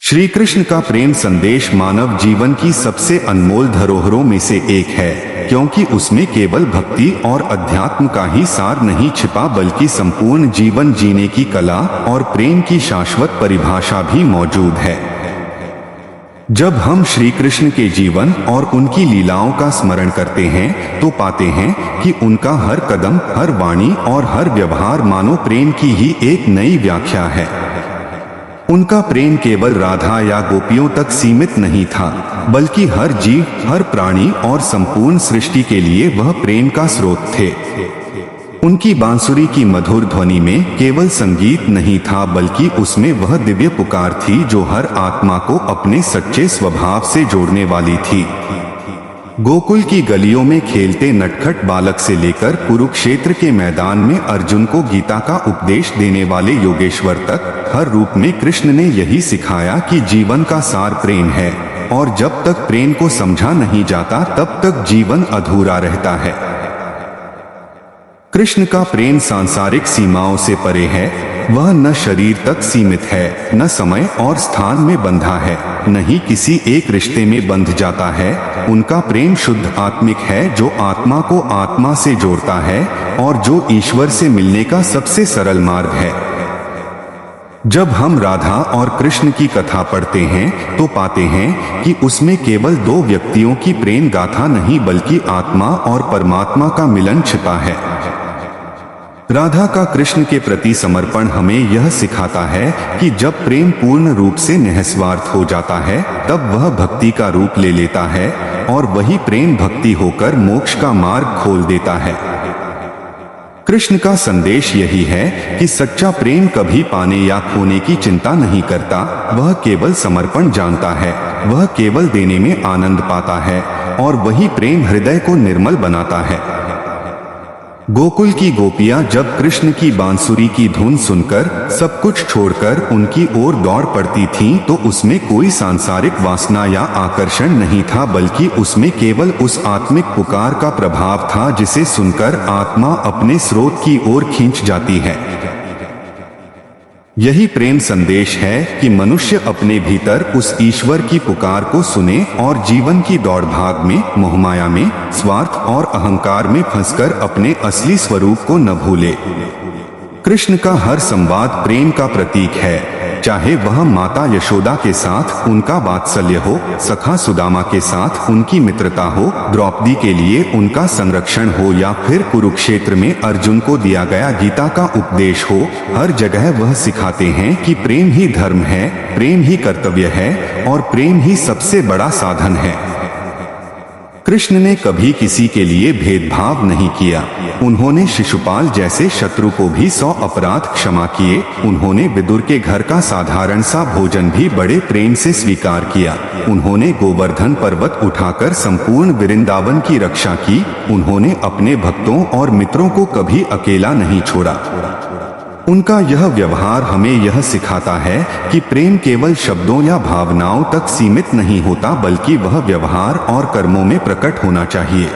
श्री कृष्ण का प्रेम संदेश मानव जीवन की सबसे अनमोल धरोहरों में से एक है, क्योंकि उसमें केवल भक्ति और अध्यात्म का ही सार नहीं छिपा बल्कि संपूर्ण जीवन जीने की कला और प्रेम की शाश्वत परिभाषा भी मौजूद है। जब हम श्री कृष्ण के जीवन और उनकी लीलाओं का स्मरण करते हैं तो पाते हैं कि उनका हर कदम, हर वाणी और हर व्यवहार मानो प्रेम की ही एक नई व्याख्या है। उनका प्रेम केवल राधा या गोपियों तक सीमित नहीं था, बल्कि हर जीव, हर प्राणी और संपूर्ण सृष्टि के लिए वह प्रेम का स्रोत थे। उनकी बांसुरी की मधुर ध्वनि में केवल संगीत नहीं था, बल्कि उसमें वह दिव्य पुकार थी जो हर आत्मा को अपने सच्चे स्वभाव से जोड़ने वाली थी। गोकुल की गलियों में खेलते नटखट बालक से लेकर कुरुक्षेत्र के मैदान में अर्जुन को गीता का उपदेश देने वाले योगेश्वर तक, हर रूप में कृष्ण ने यही सिखाया कि जीवन का सार प्रेम है और जब तक प्रेम को समझा नहीं जाता तब तक जीवन अधूरा रहता है। कृष्ण का प्रेम सांसारिक सीमाओं से परे है। वह न शरीर तक सीमित है, न समय और स्थान में बंधा है, न ही किसी एक रिश्ते में बंध जाता है। उनका प्रेम शुद्ध आत्मिक है जो आत्मा को आत्मा से जोड़ता है और जो ईश्वर से मिलने का सबसे सरल मार्ग है। जब हम राधा और कृष्ण की कथा पढ़ते हैं तो पाते हैं कि उसमें केवल दो व्यक्तियों की प्रेम गाथा नहीं बल्कि आत्मा और परमात्मा का मिलन छिपा है। राधा का कृष्ण के प्रति समर्पण हमें यह सिखाता है कि जब प्रेम पूर्ण रूप से निस्वार्थ हो जाता है तब वह भक्ति का रूप ले लेता है और वही प्रेम भक्ति होकर मोक्ष का मार्ग खोल देता है। कृष्ण का संदेश यही है कि सच्चा प्रेम कभी पाने या खोने की चिंता नहीं करता, वह केवल समर्पण जानता है, वह केवल देने में आनंद पाता है और वही प्रेम हृदय को निर्मल बनाता है। गोकुल की गोपियां जब कृष्ण की बांसुरी की धुन सुनकर सब कुछ छोड़कर उनकी ओर दौड़ पड़ती थीं तो उसमें कोई सांसारिक वासना या आकर्षण नहीं था, बल्कि उसमें केवल उस आत्मिक पुकार का प्रभाव था जिसे सुनकर आत्मा अपने स्रोत की ओर खींच जाती है। यही प्रेम संदेश है कि मनुष्य अपने भीतर उस ईश्वर की पुकार को सुने और जीवन की दौड़ भाग में, मोहमाया में, स्वार्थ और अहंकार में फंसकर अपने असली स्वरूप को न भूले। कृष्ण का हर संवाद प्रेम का प्रतीक है, चाहे वह माता यशोदा के साथ उनका वात्सल्य हो, सखा सुदामा के साथ उनकी मित्रता हो, द्रौपदी के लिए उनका संरक्षण हो या फिर कुरुक्षेत्र में अर्जुन को दिया गया गीता का उपदेश हो। हर जगह वह सिखाते हैं कि प्रेम ही धर्म है, प्रेम ही कर्तव्य है और प्रेम ही सबसे बड़ा साधन है। कृष्ण ने कभी किसी के लिए भेदभाव नहीं किया। उन्होंने शिशुपाल जैसे शत्रु को भी 100 अपराध क्षमा किए। उन्होंने विदुर के घर का साधारण सा भोजन भी बड़े प्रेम से स्वीकार किया। उन्होंने गोवर्धन पर्वत उठाकर संपूर्ण वृंदावन की रक्षा की। उन्होंने अपने भक्तों और मित्रों को कभी अकेला नहीं छोड़ा। उनका यह व्यवहार हमें यह सिखाता है कि प्रेम केवल शब्दों या भावनाओं तक सीमित नहीं होता, बल्कि वह व्यवहार और कर्मों में प्रकट होना चाहिए।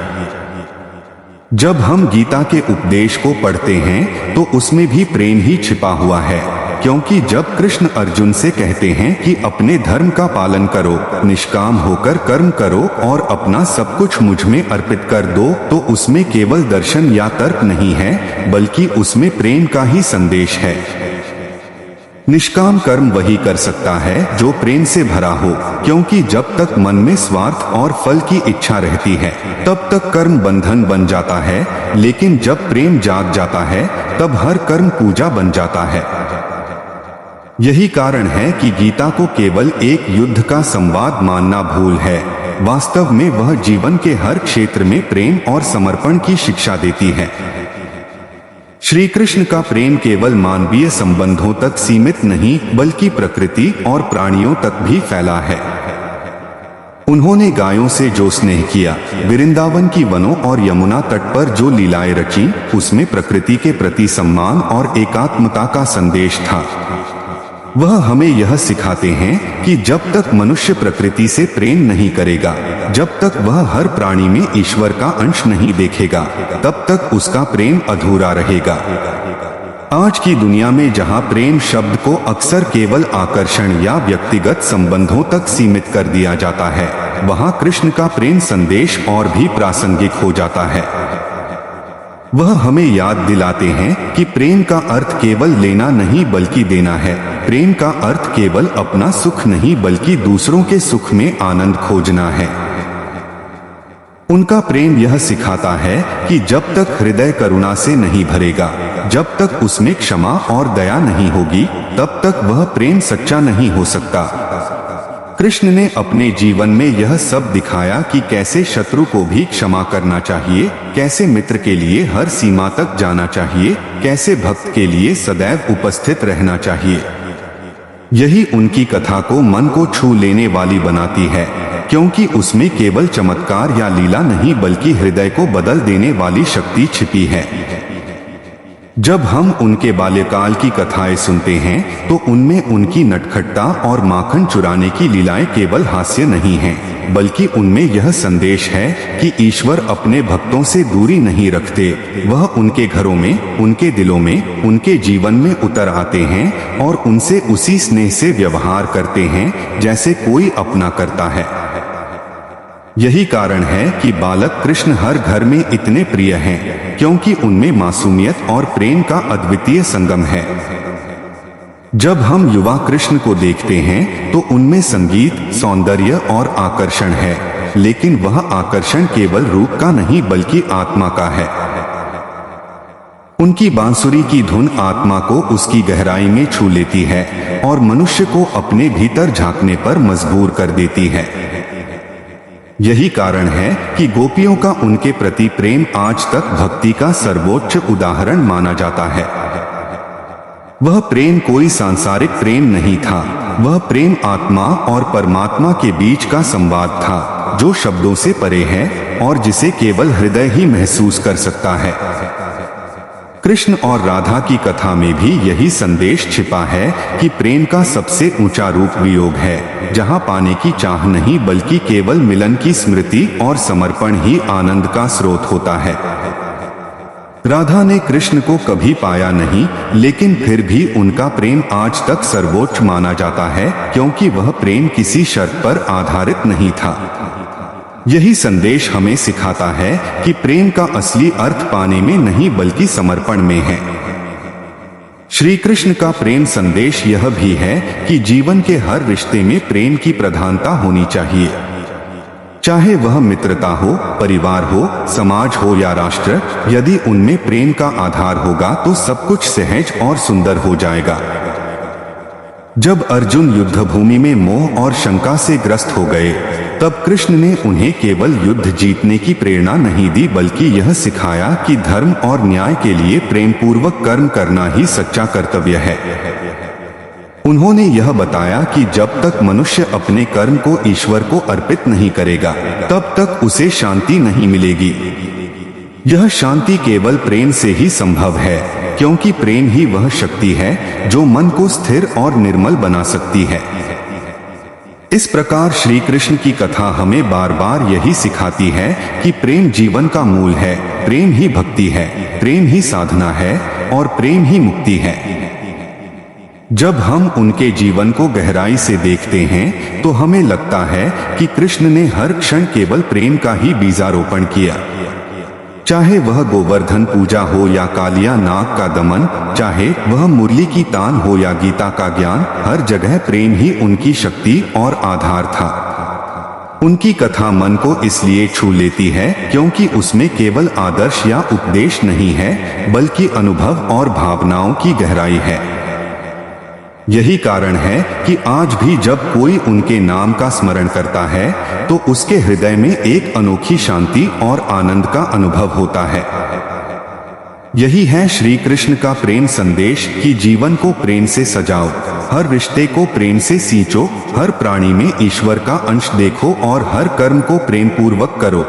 जब हम गीता के उपदेश को पढ़ते हैं तो उसमें भी प्रेम ही छिपा हुआ है, क्योंकि जब कृष्ण अर्जुन से कहते हैं कि अपने धर्म का पालन करो, निष्काम होकर कर्म करो और अपना सब कुछ मुझ में अर्पित कर दो, तो उसमें केवल दर्शन या तर्क नहीं है, बल्कि उसमें प्रेम का ही संदेश है। निष्काम कर्म वही कर सकता है जो प्रेम से भरा हो, क्योंकि जब तक मन में स्वार्थ और फल की इच्छा रहती है तब तक कर्म बंधन बन जाता है, लेकिन जब प्रेम जाग जाता है तब हर कर्म पूजा बन जाता है। यही कारण है कि गीता को केवल एक युद्ध का संवाद मानना भूल है। वास्तव में वह जीवन के हर क्षेत्र में प्रेम और समर्पण की शिक्षा देती है। श्री कृष्ण का प्रेम केवल मानवीय संबंधों तक सीमित नहीं, बल्कि प्रकृति और प्राणियों तक भी फैला है। उन्होंने गायों से जो स्नेह किया, वृंदावन की वनों और यमुना तट पर जो लीलाएं रची, उसमें प्रकृति के प्रति सम्मान और एकात्मता का संदेश था। वह हमें यह सिखाते हैं कि जब तक मनुष्य प्रकृति से प्रेम नहीं करेगा, जब तक वह हर प्राणी में ईश्वर का अंश नहीं देखेगा, तब तक उसका प्रेम अधूरा रहेगा। आज की दुनिया में जहां प्रेम शब्द को अक्सर केवल आकर्षण या व्यक्तिगत संबंधों तक सीमित कर दिया जाता है, वहां कृष्ण का प्रेम संदेश और भी प्रासंगिक हो जाता है। वह हमें याद दिलाते हैं कि प्रेम का अर्थ केवल लेना नहीं बल्कि देना है। प्रेम का अर्थ केवल अपना सुख नहीं बल्कि दूसरों के सुख में आनंद खोजना है। उनका प्रेम यह सिखाता है कि जब तक हृदय करुणा से नहीं भरेगा, जब तक उसमें क्षमा और दया नहीं होगी, तब तक वह प्रेम सच्चा नहीं हो सकता। कृष्ण ने अपने जीवन में यह सब दिखाया कि कैसे शत्रु को भी क्षमा करना चाहिए, कैसे मित्र के लिए हर सीमा तक जाना चाहिए, कैसे भक्त के लिए सदैव उपस्थित रहना चाहिए। यही उनकी कथा को मन को छू लेने वाली बनाती है, क्योंकि उसमें केवल चमत्कार या लीला नहीं बल्कि हृदय को बदल देने वाली शक्ति छिपी है। जब हम उनके बाल्यकाल की कथाएं सुनते हैं तो उनमें उनकी नटखटता और माखन चुराने की लीलाएं केवल हास्य नहीं हैं, बल्कि उनमें यह संदेश है कि ईश्वर अपने भक्तों से दूरी नहीं रखते। वह उनके घरों में, उनके दिलों में, उनके जीवन में उतर आते हैं और उनसे उसी स्नेह से व्यवहार करते हैं जैसे कोई अपना करता है। यही कारण है कि बालक कृष्ण हर घर में इतने प्रिय हैं, क्योंकि उनमें मासूमियत और प्रेम का अद्वितीय संगम है। जब हम युवा कृष्ण को देखते हैं तो उनमें संगीत, सौंदर्य और आकर्षण है, लेकिन वह आकर्षण केवल रूप का नहीं बल्कि आत्मा का है। उनकी बांसुरी की धुन आत्मा को उसकी गहराई में छू लेती है और मनुष्य को अपने भीतर झांकने पर मजबूर कर देती है। यही कारण है कि गोपियों का उनके प्रति प्रेम आज तक भक्ति का सर्वोच्च उदाहरण माना जाता है। वह प्रेम कोई सांसारिक प्रेम नहीं था, वह प्रेम आत्मा और परमात्मा के बीच का संवाद था, जो शब्दों से परे है और जिसे केवल हृदय ही महसूस कर सकता है। कृष्ण और राधा की कथा में भी यही संदेश छिपा है कि प्रेम का सबसे ऊंचा रूप वियोग है, जहां पाने की चाह नहीं बल्कि केवल मिलन की स्मृति और समर्पण ही आनंद का स्रोत होता है। राधा ने कृष्ण को कभी पाया नहीं, लेकिन फिर भी उनका प्रेम आज तक सर्वोच्च माना जाता है, क्योंकि वह प्रेम किसी शर्त पर आधारित नहीं था। यही संदेश हमें सिखाता है कि प्रेम का असली अर्थ पाने में नहीं बल्कि समर्पण में है। श्री कृष्ण का प्रेम संदेश यह भी है कि जीवन के हर रिश्ते में प्रेम की प्रधानता होनी चाहिए, चाहे वह मित्रता हो, परिवार हो, समाज हो या राष्ट्र। यदि उनमें प्रेम का आधार होगा तो सब कुछ सहज और सुंदर हो जाएगा। जब अर्जुन युद्ध भूमि में मोह और शंका से ग्रस्त हो गए, तब कृष्ण ने उन्हें केवल युद्ध जीतने की प्रेरणा नहीं दी बल्कि यह सिखाया कि धर्म और न्याय के लिए प्रेम पूर्वक कर्म करना ही सच्चा कर्तव्य है। उन्होंने यह बताया कि जब तक मनुष्य अपने कर्म को ईश्वर को अर्पित नहीं करेगा, तब तक उसे शांति नहीं मिलेगी। यह शांति केवल प्रेम से ही संभव है, क्योंकि प्रेम ही वह शक्ति है जो मन को स्थिर और निर्मल बना सकती है। इस प्रकार श्री कृष्ण की कथा हमें बार बार यही सिखाती है कि प्रेम जीवन का मूल है, प्रेम ही भक्ति है, प्रेम ही साधना है और प्रेम ही मुक्ति है। जब हम उनके जीवन को गहराई से देखते हैं तो हमें लगता है कि कृष्ण ने हर क्षण केवल प्रेम का ही बीजारोपण किया। चाहे वह गोवर्धन पूजा हो या कालिया नाग का दमन, चाहे वह मुरली की तान हो या गीता का ज्ञान, हर जगह प्रेम ही उनकी शक्ति और आधार था। उनकी कथा मन को इसलिए छू लेती है क्योंकि उसमें केवल आदर्श या उपदेश नहीं है, बल्कि अनुभव और भावनाओं की गहराई है। यही कारण है कि आज भी जब कोई उनके नाम का स्मरण करता है तो उसके हृदय में एक अनोखी शांति और आनंद का अनुभव होता है। यही है श्री कृष्ण का प्रेम संदेश कि जीवन को प्रेम से सजाओ, हर रिश्ते को प्रेम से सींचो, हर प्राणी में ईश्वर का अंश देखो और हर कर्म को प्रेम पूर्वक करो।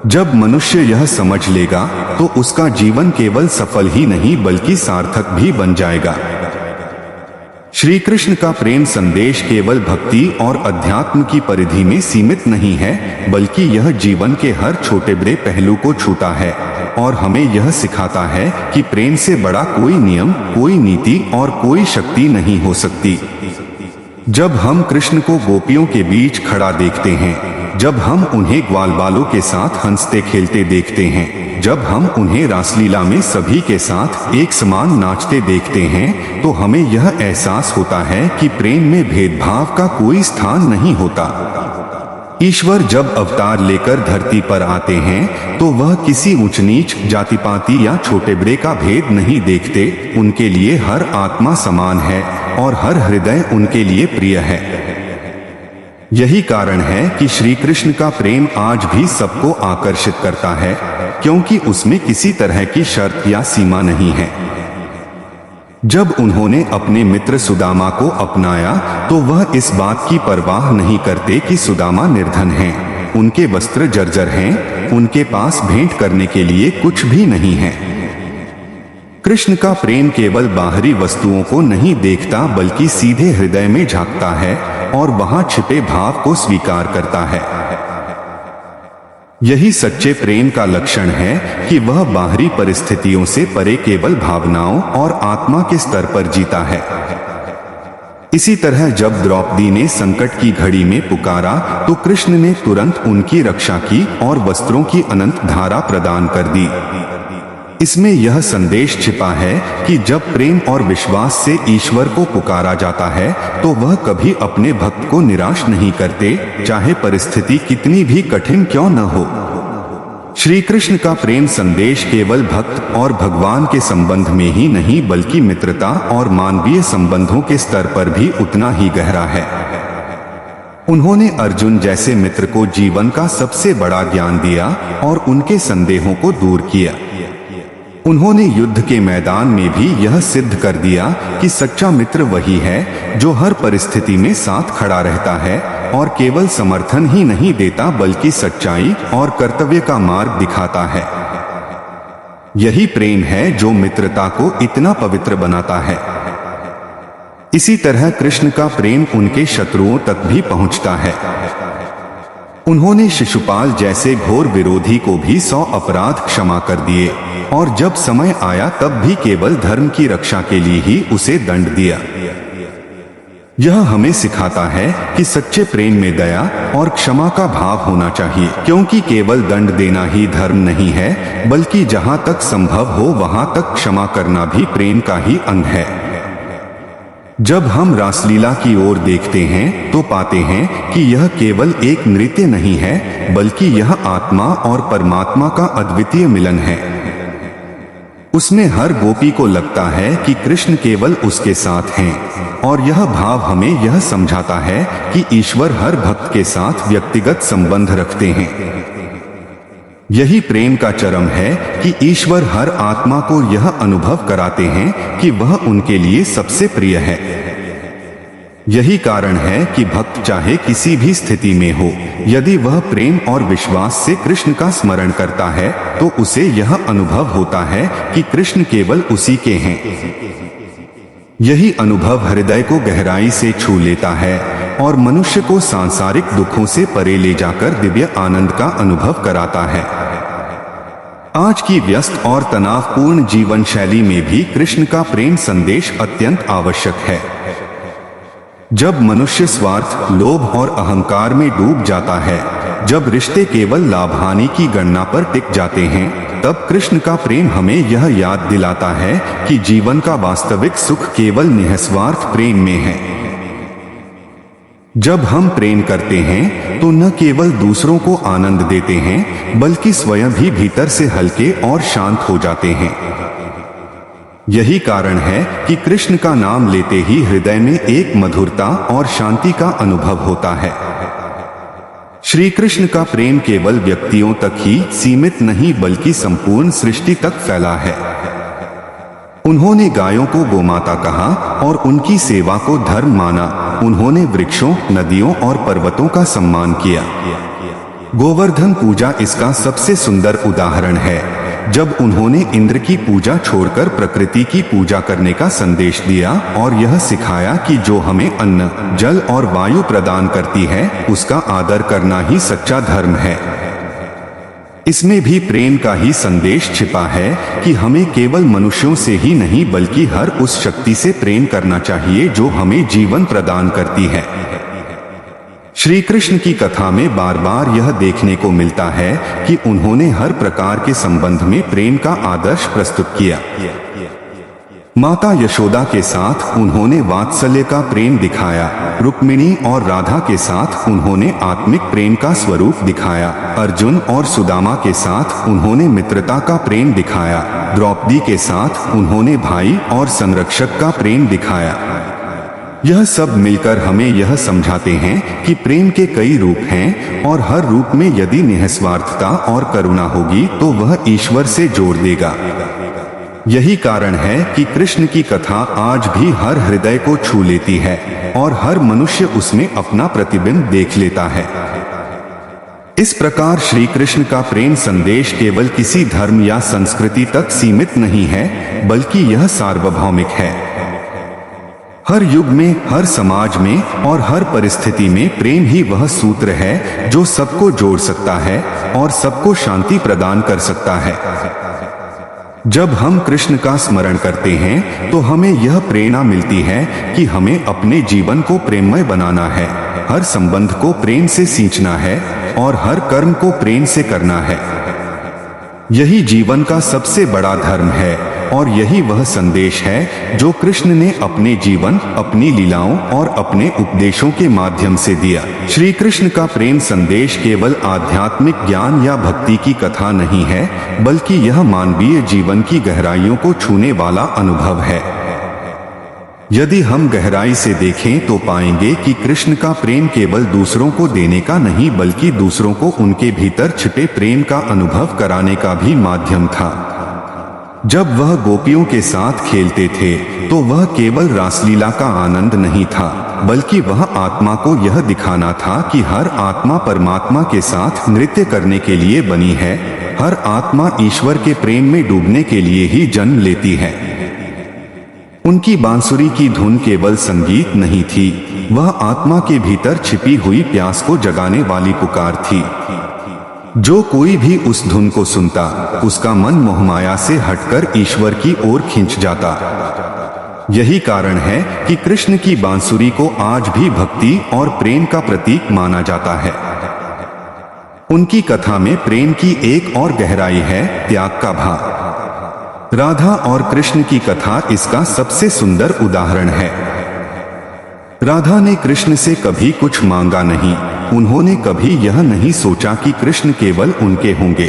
जब मनुष्य यह समझ लेगा तो उसका जीवन केवल सफल ही नहीं बल्कि सार्थक भी बन जाएगा। श्री कृष्ण का प्रेम संदेश केवल भक्ति और अध्यात्म की परिधि में सीमित नहीं है, बल्कि यह जीवन के हर छोटे बड़े पहलू को छूता है। और हमें यह सिखाता है कि प्रेम से बड़ा कोई नियम, कोई नीति और कोई शक्ति नहीं हो सकती। जब हम कृष्ण को गोपियों के बीच खड़ा देखते हैं, जब हम उन्हें ग्वालबालों के साथ हंसते खेलते देखते हैं, जब हम उन्हें रासलीला में सभी के साथ एक समान नाचते देखते हैं, तो हमें यह एहसास होता है कि प्रेम में भेदभाव का कोई स्थान नहीं होता। ईश्वर जब अवतार लेकर धरती पर आते हैं तो वह किसी ऊंच नीच, जाति पाति या छोटे बड़े का भेद नहीं देखते। उनके लिए हर आत्मा समान है और हर हृदय उनके लिए प्रिय है। यही कारण है कि श्री कृष्ण का प्रेम आज भी सबको आकर्षित करता है, क्योंकि उसमें किसी तरह की शर्त या सीमा नहीं है। जब उन्होंने अपने मित्र सुदामा को अपनाया तो वह इस बात की परवाह नहीं करते कि सुदामा निर्धन हैं, उनके वस्त्र जर्जर हैं, उनके पास भेंट करने के लिए कुछ भी नहीं है। कृष्ण का प्रेम केवल बाहरी वस्तुओं को नहीं देखता बल्कि सीधे हृदय में झांकता है और वहां छिपे भाव को स्वीकार करता है। यही सच्चे प्रेम का लक्षण है कि वह बाहरी परिस्थितियों से परे केवल भावनाओं और आत्मा के स्तर पर जीता है। इसी तरह जब द्रौपदी ने संकट की घड़ी में पुकारा तो कृष्ण ने तुरंत उनकी रक्षा की और वस्त्रों की अनंत धारा प्रदान कर दी। इसमें यह संदेश छिपा है कि जब प्रेम और विश्वास से ईश्वर को पुकारा जाता है तो वह कभी अपने भक्त को निराश नहीं करते, चाहे परिस्थिति कितनी भी कठिन क्यों न हो। श्री कृष्ण का प्रेम संदेश केवल भक्त और भगवान के संबंध में ही नहीं बल्कि मित्रता और मानवीय संबंधों के स्तर पर भी उतना ही गहरा है। उन्होंने अर्जुन जैसे मित्र को जीवन का सबसे बड़ा ज्ञान दिया और उनके संदेहों को दूर किया। उन्होंने युद्ध के मैदान में भी यह सिद्ध कर दिया कि सच्चा मित्र वही है जो हर परिस्थिति में साथ खड़ा रहता है और केवल समर्थन ही नहीं देता बल्कि सच्चाई और कर्तव्य का मार्ग दिखाता है। यही प्रेम है जो मित्रता को इतना पवित्र बनाता है। इसी तरह कृष्ण का प्रेम उनके शत्रुओं तक भी पहुंचता है। उन्होंने शिशुपाल जैसे घोर विरोधी को भी 100 अपराध क्षमा कर दिए और जब समय आया तब भी केवल धर्म की रक्षा के लिए ही उसे दंड दिया। यह हमें सिखाता है कि सच्चे प्रेम में दया और क्षमा का भाव होना चाहिए, क्योंकि केवल दंड देना ही धर्म नहीं है बल्कि जहां तक संभव हो वहां तक क्षमा करना भी प्रेम का ही अंग है। जब हम रासलीला की ओर देखते हैं तो पाते हैं कि यह केवल एक नृत्य नहीं है बल्कि यह आत्मा और परमात्मा का अद्वितीय मिलन है। उसमें हर गोपी को लगता है कि कृष्ण केवल उसके साथ हैं और यह भाव हमें यह समझाता है कि ईश्वर हर भक्त के साथ व्यक्तिगत संबंध रखते हैं। यही प्रेम का चरम है कि ईश्वर हर आत्मा को यह अनुभव कराते हैं कि वह उनके लिए सबसे प्रिय है। यही कारण है कि भक्त चाहे किसी भी स्थिति में हो, यदि वह प्रेम और विश्वास से कृष्ण का स्मरण करता है तो उसे यह अनुभव होता है कि कृष्ण केवल उसी के हैं। यही अनुभव हृदय को गहराई से छू लेता है और मनुष्य को सांसारिक दुखों से परे ले जाकर दिव्य आनंद का अनुभव कराता है। आज की व्यस्त और तनावपूर्ण जीवन शैली में भी कृष्ण का प्रेम संदेश अत्यंत आवश्यक है। जब मनुष्य स्वार्थ, लोभ और अहंकार में डूब जाता है, जब रिश्ते केवल लाभ हानि की गणना पर टिक जाते हैं, तब कृष्ण का प्रेम हमें यह याद दिलाता है कि जीवन का वास्तविक सुख केवल निस्वार्थ प्रेम में है। जब हम प्रेम करते हैं तो न केवल दूसरों को आनंद देते हैं बल्कि स्वयं भी भीतर से हल्के और शांत हो जाते हैं। यही कारण है कि कृष्ण का नाम लेते ही हृदय में एक मधुरता और शांति का अनुभव होता है। श्री कृष्ण का प्रेम केवल व्यक्तियों तक ही सीमित नहीं बल्कि संपूर्ण सृष्टि तक फैला है। उन्होंने गायों को गोमाता कहा और उनकी सेवा को धर्म माना। उन्होंने वृक्षों, नदियों और पर्वतों का सम्मान किया। गोवर्धन पूजा इसका सबसे सुंदर उदाहरण है, जब उन्होंने इंद्र की पूजा छोड़कर प्रकृति की पूजा करने का संदेश दिया और यह सिखाया कि जो हमें अन्न, जल और वायु प्रदान करती है उसका आदर करना ही सच्चा धर्म है। इसमें भी प्रेम का ही संदेश छिपा है कि हमें केवल मनुष्यों से ही नहीं बल्कि हर उस शक्ति से प्रेम करना चाहिए जो हमें जीवन प्रदान करती है। श्री कृष्ण की कथा में बार बार यह देखने को मिलता है कि उन्होंने हर प्रकार के संबंध में प्रेम का आदर्श प्रस्तुत किया। माता यशोदा के साथ उन्होंने वात्सल्य का प्रेम दिखाया, रुक्मिणी और राधा के साथ उन्होंने आत्मिक प्रेम का स्वरूप दिखाया, अर्जुन और सुदामा के साथ उन्होंने मित्रता का प्रेम दिखाया, द्रौपदी के साथ उन्होंने भाई और संरक्षक का प्रेम दिखाया। यह सब मिलकर हमें यह समझाते हैं कि प्रेम के कई रूप हैं और हर रूप में यदि निस्वार्थता और करुणा होगी तो वह ईश्वर से जोड़ देगा। यही कारण है कि कृष्ण की कथा आज भी हर हृदय को छू लेती है और हर मनुष्य उसमें अपना प्रतिबिंब देख लेता है। इस प्रकार श्री कृष्ण का प्रेम संदेश केवल किसी धर्म या संस्कृति तक सीमित नहीं है बल्कि यह सार्वभौमिक है। हर युग में, हर समाज में और हर परिस्थिति में प्रेम ही वह सूत्र है जो सबको जोड़ सकता है और सबको शांति प्रदान कर सकता है। जब हम कृष्ण का स्मरण करते हैं तो हमें यह प्रेरणा मिलती है कि हमें अपने जीवन को प्रेममय बनाना है, हर संबंध को प्रेम से सींचना है और हर कर्म को प्रेम से करना है। यही जीवन का सबसे बड़ा धर्म है और यही वह संदेश है जो कृष्ण ने अपने जीवन, अपनी लीलाओं और अपने उपदेशों के माध्यम से दिया। श्री कृष्ण का प्रेम संदेश केवल आध्यात्मिक ज्ञान या भक्ति की कथा नहीं है बल्कि यह मानवीय जीवन की गहराइयों को छूने वाला अनुभव है। यदि हम गहराई से देखें तो पाएंगे कि कृष्ण का प्रेम केवल दूसरों को देने का नहीं बल्कि दूसरों को उनके भीतर छिपे प्रेम का अनुभव कराने का भी माध्यम था। जब वह गोपियों के साथ खेलते थे तो वह केवल रासलीला का आनंद नहीं था बल्कि वह आत्मा को यह दिखाना था कि हर आत्मा परमात्मा के साथ नृत्य करने के लिए बनी है, हर आत्मा ईश्वर के प्रेम में डूबने के लिए ही जन्म लेती है। उनकी बांसुरी की धुन केवल संगीत नहीं थी, वह आत्मा के भीतर छिपी हुई प्यास को जगाने वाली पुकार थी। जो कोई भी उस धुन को सुनता उसका मन मोहमाया से हटकर ईश्वर की ओर खिंच जाता। यही कारण है कि कृष्ण की बांसुरी को आज भी भक्ति और प्रेम का प्रतीक माना जाता है। उनकी कथा में प्रेम की एक और गहराई है, त्याग का भाव। राधा और कृष्ण की कथा इसका सबसे सुंदर उदाहरण है। राधा ने कृष्ण से कभी कुछ मांगा नहीं, उन्होंने कभी यह नहीं सोचा कि कृष्ण केवल उनके होंगे।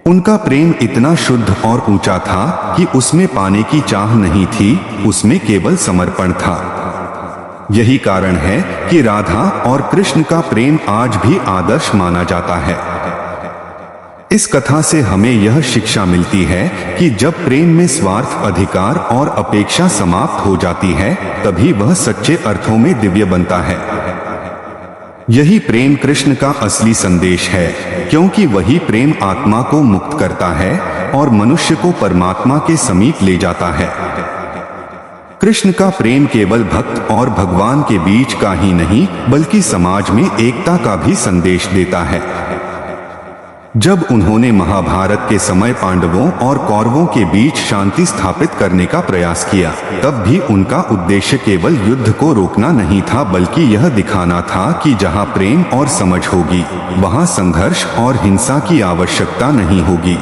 उनका प्रेम इतना शुद्ध और ऊंचा था कि उसमें पाने की चाह नहीं थी, उसमें केवल समर्पण था। यही कारण है कि राधा और कृष्ण का प्रेम आज भी आदर्श माना जाता है। इस कथा से हमें यह शिक्षा मिलती है कि जब प्रेम में स्वार्थ, अधिकार और अपेक्षा समाप्त हो जाती है तभी वह सच्चे अर्थों में दिव्य बनता है। यही प्रेम कृष्ण का असली संदेश है, क्योंकि वही प्रेम आत्मा को मुक्त करता है और मनुष्य को परमात्मा के समीप ले जाता है। कृष्ण का प्रेम केवल भक्त और भगवान के बीच का ही नहीं बल्कि समाज में एकता का भी संदेश देता है। जब उन्होंने महाभारत के समय पांडवों और कौरवों के बीच शांति स्थापित करने का प्रयास किया, तब भी उनका उद्देश्य केवल युद्ध को रोकना नहीं था बल्कि यह दिखाना था कि जहां प्रेम और समझ होगी वहां संघर्ष और हिंसा की आवश्यकता नहीं होगी।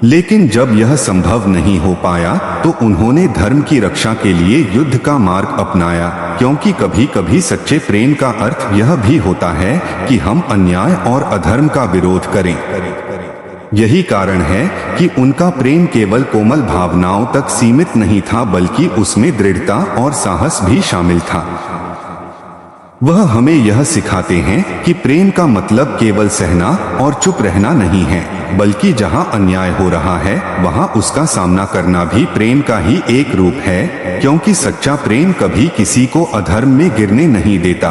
लेकिन जब यह संभव नहीं हो पाया तो उन्होंने धर्म की रक्षा के लिए युद्ध का मार्ग अपनाया, क्योंकि कभी कभी सच्चे प्रेम का अर्थ यह भी होता है कि हम अन्याय और अधर्म का विरोध करें। यही कारण है कि उनका प्रेम केवल कोमल भावनाओं तक सीमित नहीं था बल्कि उसमें दृढ़ता और साहस भी शामिल था। वह हमें यह सिखाते हैं कि प्रेम का मतलब केवल सहना और चुप रहना नहीं है, बल्कि जहां अन्याय हो रहा है वहां उसका सामना करना भी प्रेम का ही एक रूप है, क्योंकि सच्चा प्रेम कभी किसी को अधर्म में गिरने नहीं देता।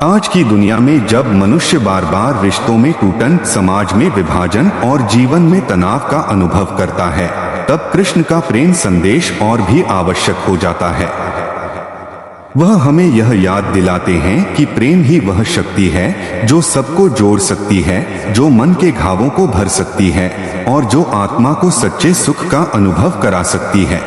आज की दुनिया में जब मनुष्य बार बार रिश्तों में टूटन, समाज में विभाजन और जीवन में तनाव का अनुभव करता है, तब कृष्ण का प्रेम संदेश और भी आवश्यक हो जाता है। वह हमें यह याद दिलाते हैं कि प्रेम ही वह शक्ति है जो सबको जोड़ सकती है, जो मन के घावों को भर सकती है और जो आत्मा को सच्चे सुख का अनुभव करा सकती है।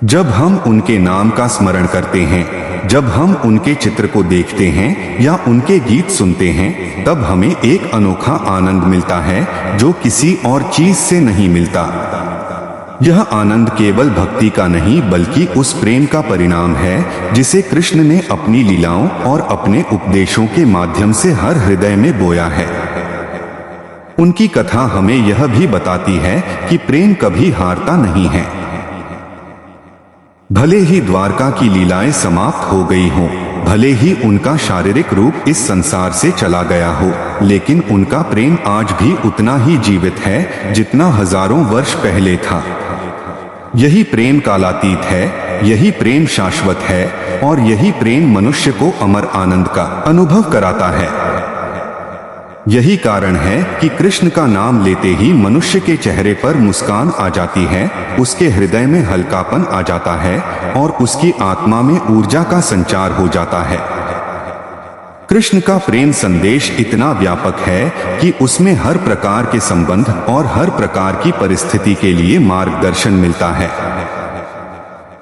जब हम उनके नाम का स्मरण करते हैं, जब हम उनके चित्र को देखते हैं या उनके गीत सुनते हैं, तब हमें एक अनोखा आनंद मिलता है जो किसी और चीज से नहीं मिलता। यह आनंद केवल भक्ति का नहीं बल्कि उस प्रेम का परिणाम है जिसे कृष्ण ने अपनी लीलाओं और अपने उपदेशों के माध्यम से हर हृदय में बोया है। उनकी कथा हमें यह भी बताती है कि प्रेम कभी हारता नहीं है। भले ही द्वारका की लीलाएं समाप्त हो गई हों, भले ही उनका शारीरिक रूप इस संसार से चला गया हो, लेकिन उनका प्रेम आज भी उतना ही जीवित है जितना हजारों वर्ष पहले था। यही प्रेम कालातीत है, यही प्रेम शाश्वत है और यही प्रेम मनुष्य को अमर आनंद का अनुभव कराता है। यही कारण है कि कृष्ण का नाम लेते ही मनुष्य के चेहरे पर मुस्कान आ जाती है, उसके हृदय में हल्कापन आ जाता है और उसकी आत्मा में ऊर्जा का संचार हो जाता है। कृष्ण का प्रेम संदेश इतना व्यापक है कि उसमें हर प्रकार के संबंध और हर प्रकार की परिस्थिति के लिए मार्गदर्शन मिलता है।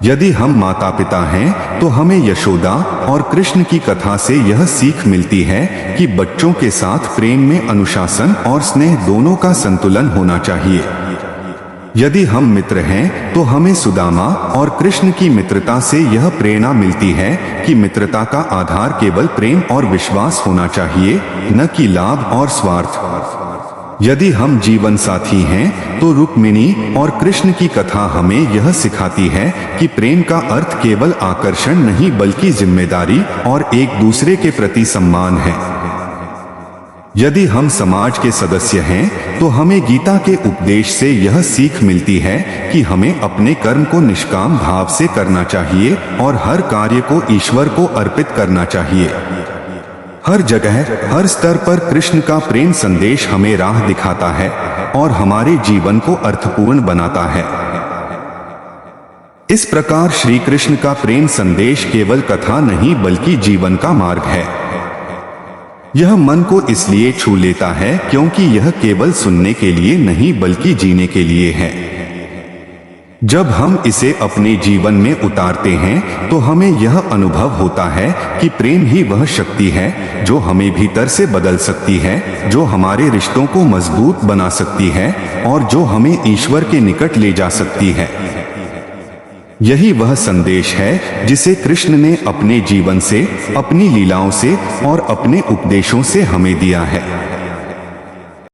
यदि हम माता पिता हैं तो हमें यशोदा और कृष्ण की कथा से यह सीख मिलती है कि बच्चों के साथ प्रेम में अनुशासन और स्नेह दोनों का संतुलन होना चाहिए। यदि हम मित्र हैं तो हमें सुदामा और कृष्ण की मित्रता से यह प्रेरणा मिलती है कि मित्रता का आधार केवल प्रेम और विश्वास होना चाहिए, न कि लाभ और स्वार्थ। यदि हम जीवन साथी हैं तो रुक्मिणी और कृष्ण की कथा हमें यह सिखाती है कि प्रेम का अर्थ केवल आकर्षण नहीं बल्कि जिम्मेदारी और एक दूसरे के प्रति सम्मान है। यदि हम समाज के सदस्य हैं तो हमें गीता के उपदेश से यह सीख मिलती है कि हमें अपने कर्म को निष्काम भाव से करना चाहिए और हर कार्य को ईश्वर को अर्पित करना चाहिए। हर जगह, हर स्तर पर कृष्ण का प्रेम संदेश हमें राह दिखाता है और हमारे जीवन को अर्थपूर्ण बनाता है। इस प्रकार श्री कृष्ण का प्रेम संदेश केवल कथा नहीं बल्कि जीवन का मार्ग है। यह मन को इसलिए छू लेता है क्योंकि यह केवल सुनने के लिए नहीं बल्कि जीने के लिए है। जब हम इसे अपने जीवन में उतारते हैं तो हमें यह अनुभव होता है कि प्रेम ही वह शक्ति है जो हमें भीतर से बदल सकती है, जो हमारे रिश्तों को मजबूत बना सकती है और जो हमें ईश्वर के निकट ले जा सकती है। यही वह संदेश है जिसे कृष्ण ने अपने जीवन से, अपनी लीलाओं से और अपने उपदेशों से हमें दिया है।